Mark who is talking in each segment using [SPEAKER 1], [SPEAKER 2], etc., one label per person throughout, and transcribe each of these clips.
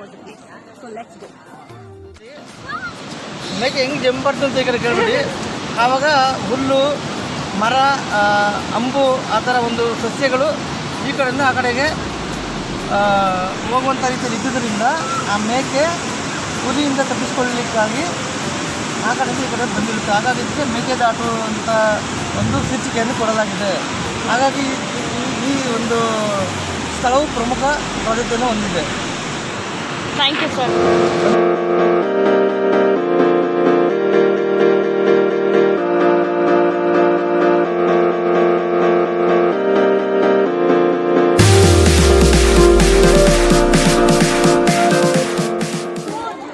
[SPEAKER 1] about the place. So let's go.
[SPEAKER 2] ಮೇಕೆ ಹೆಂಗೆ jump ಮಾಡ್ತು ಅಂತ ಈ ಕೇಳ್ಬಿಡಿ. ಆವಾಗ ಹುಲ್ಲು, ಮರ, ಅಂಬು ಆ ಥರ ಒಂದು ಸಸ್ಯಗಳು ಈ ಕಡೆಯಿಂದ ಆ ಕಡೆಗೆ ಹೋಗುವಂಥ ರೀತಿಯಲ್ಲಿ ಇದ್ದುದರಿಂದ ಆ ಮೇಕೆ ಹುಲಿಯಿಂದ ತಪ್ಪಿಸ್ಕೊಳ್ಳಲಿಕ್ಕಾಗಿ ಆ ಕಡೆಯಿಂದ ಈ ಕಡೆ ಬಂದಿರುತ್ತೆ. ಹಾಗಾಗಿ ಇದಕ್ಕೆ ಮೇಕೆದಾಟು ಅಂತ ಒಂದು ಶೀರ್ಷಿಕೆಯನ್ನು ಕೊಡಲಾಗಿದೆ. ಹಾಗಾಗಿ ಈ ಒಂದು ಸ್ಥಳವು ಪ್ರಮುಖ ಪ್ರಾಜೆಕ್ಟನ್ನು ಹೊಂದಿದೆ.
[SPEAKER 1] Thank you, sir.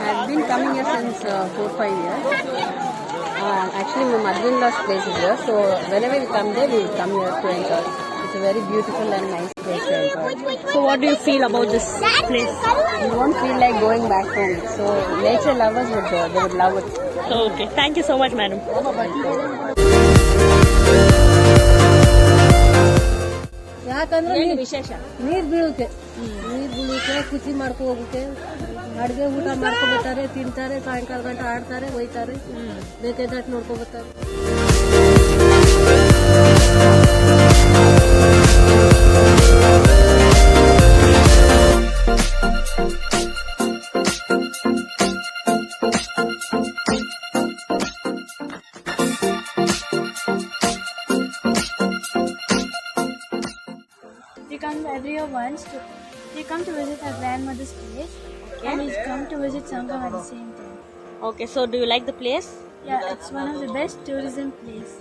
[SPEAKER 1] I've been coming here since 4-5 years. Actually, my mother-in-law's place is here, so whenever we come there, we come here to enjoy. It's a very beautiful and nice place to enjoy. So what do you feel about this place? You won't feel like going back home. So nature lovers they would love it. Okay. Thank you so much, madam.
[SPEAKER 3] ಯಾಕಂದ್ರೆ
[SPEAKER 1] ವಿಶೇಷ
[SPEAKER 3] ನೀರು ಬೀಳುತ್ತೆ, ಖುಷಿ ಮಾಡ್ಕೊ ಹೋಗುತ್ತೆ, ಅಡುಗೆ ಊಟ ಮಾಡ್ಕೊಬರ್ತಾರೆ, ತಿಂತಾರೆ, ಸಾಯಂಕಾಲ ಗಂಟೆ ಆಡ್ತಾರೆ, ಒಯ್ತಾರೆ, ಬೇಕಾದಷ್ಟು ನೋಡ್ಕೊಬರ್ತಾರೆ.
[SPEAKER 4] Every year once they come to visit our grandmother's place, and we come to visit Sangam at the same time.
[SPEAKER 1] Okay, so do you like the place?
[SPEAKER 4] Yeah, it's one of the best tourism place.